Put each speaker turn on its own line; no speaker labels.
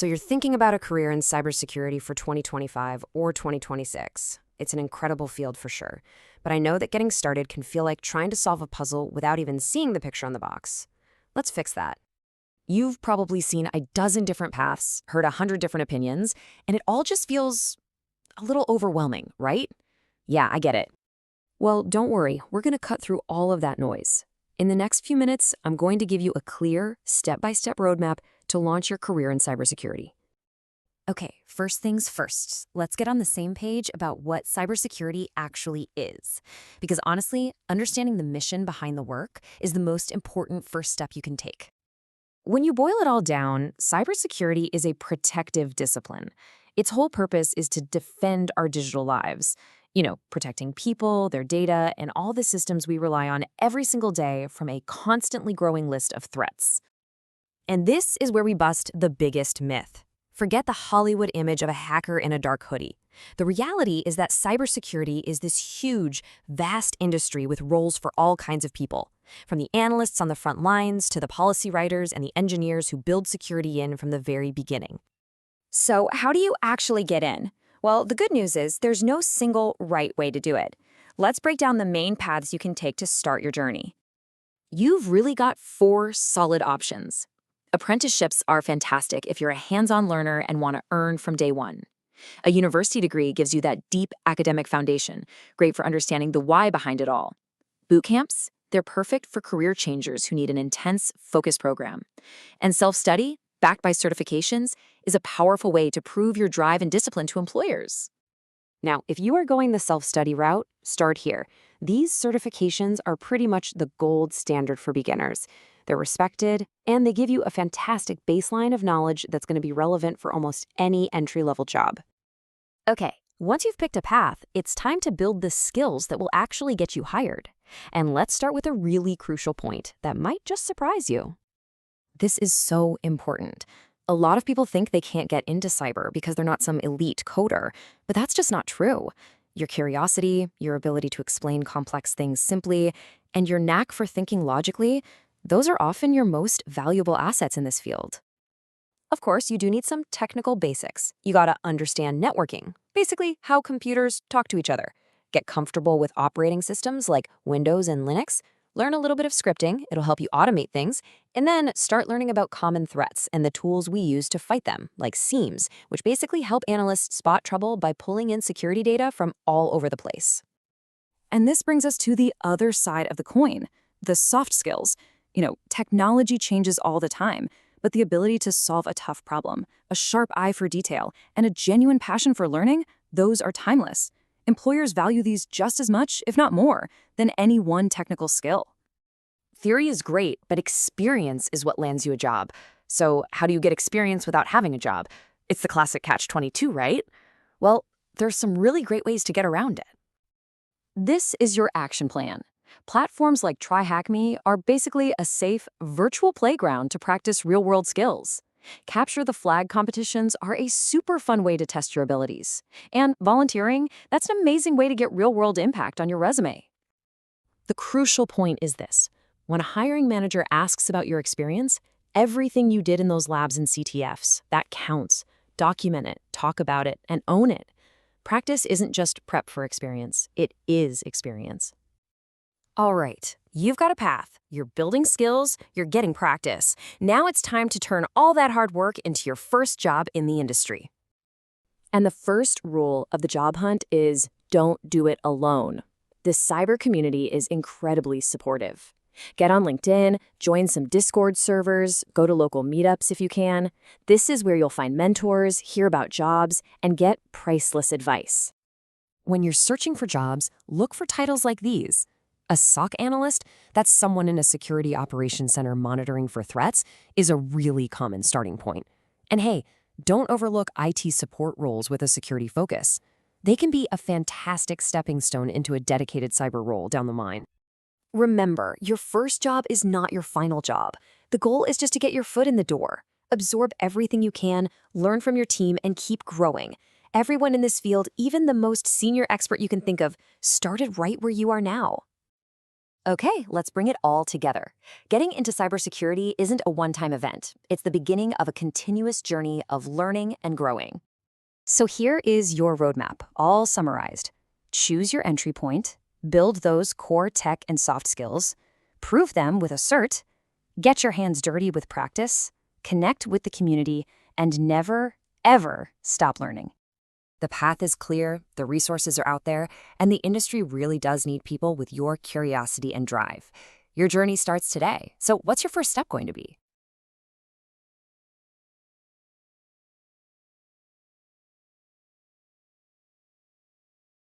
So you're thinking about a career in cybersecurity for 2025 or 2026. It's an incredible field for sure. But I know that getting started can feel like trying to solve a puzzle without even seeing the picture on the box. Let's fix that. You've probably seen a dozen different paths, heard 100 different opinions, and it all just feels a little overwhelming, right? Yeah, I get it. Well, don't worry, we're going to cut through all of that noise. In the next few minutes, I'm going to give you a clear, step-by-step roadmap to launch your career in cybersecurity. Okay, first things first, let's get on the same page about what cybersecurity actually is. Because honestly, understanding the mission behind the work is the most important first step you can take. When you boil it all down, cybersecurity is a protective discipline. Its whole purpose is to defend our digital lives. Protecting people, their data, and all the systems we rely on every single day from a constantly growing list of threats. And this is where we bust the biggest myth. Forget the Hollywood image of a hacker in a dark hoodie. The reality is that cybersecurity is this huge, vast industry with roles for all kinds of people, from the analysts on the front lines to the policy writers and the engineers who build security in from the very beginning.
So how do you actually get in? Well, the good news is there's no single right way to do it. Let's break down the main paths you can take to start your journey. You've really got 4 solid options. Apprenticeships are fantastic if you're a hands-on learner and want to earn from day one. A university degree gives you that deep academic foundation, great for understanding the why behind it all. Bootcamps, they're perfect for career changers who need an intense, focused program. And self-study, backed by certifications, is a powerful way to prove your drive and discipline to employers.
Now, if you are going the self-study route, start here. These certifications are pretty much the gold standard for beginners. They're respected, and they give you a fantastic baseline of knowledge that's going to be relevant for almost any entry-level job. Okay, once you've picked a path, it's time to build the skills that will actually get you hired. And let's start with a really crucial point that might just surprise you. This is so important. A lot of people think they can't get into cyber because they're not some elite coder, but that's just not true. Your curiosity, your ability to explain complex things simply, and your knack for thinking logically, those are often your most valuable assets in this field. Of course, you do need some technical basics. You gotta understand networking, basically how computers talk to each other. Get comfortable with operating systems like Windows and Linux. Learn a little bit of scripting, it'll help you automate things, and then start learning about common threats and the tools we use to fight them, like SIEMs, which basically help analysts spot trouble by pulling in security data from all over the place.
And this brings us to the other side of the coin, the soft skills. Technology changes all the time, but the ability to solve a tough problem, a sharp eye for detail, and a genuine passion for learning, those are timeless. Employers value these just as much, if not more, than any one technical skill.
Theory is great, but experience is what lands you a job. So how do you get experience without having a job? It's the classic catch-22, right? Well, there's some really great ways to get around it. This is your action plan. Platforms like TryHackMe are basically a safe, virtual playground to practice real-world skills. Capture the Flag competitions are a super fun way to test your abilities. And volunteering, that's an amazing way to get real-world impact on your resume. The crucial point is this. When a hiring manager asks about your experience, everything you did in those labs and CTFs, that counts. Document it, talk about it, and own it. Practice isn't just prep for experience, it is experience. All right, you've got a path. You're building skills, you're getting practice. Now it's time to turn all that hard work into your first job in the industry. And the first rule of the job hunt is don't do it alone. The cyber community is incredibly supportive. Get on LinkedIn, join some Discord servers, go to local meetups if you can. This is where you'll find mentors, hear about jobs, and get priceless advice. When you're searching for jobs, look for titles like these. A SOC analyst, that's someone in a security operations center monitoring for threats, is a really common starting point. And hey, don't overlook IT support roles with a security focus. They can be a fantastic stepping stone into a dedicated cyber role down the line. Remember, your first job is not your final job. The goal is just to get your foot in the door. Absorb everything you can, learn from your team, and keep growing. Everyone in this field, even the most senior expert you can think of, started right where you are now. Okay, let's bring it all together. Getting into cybersecurity isn't a one-time event. It's the beginning of a continuous journey of learning and growing.
So here is your roadmap, all summarized. Choose your entry point, build those core tech and soft skills, prove them with a cert, get your hands dirty with practice, connect with the community, and never, ever stop learning.
The path is clear, the resources are out there, and the industry really does need people with your curiosity and drive. Your journey starts today. So what's your first step going to be?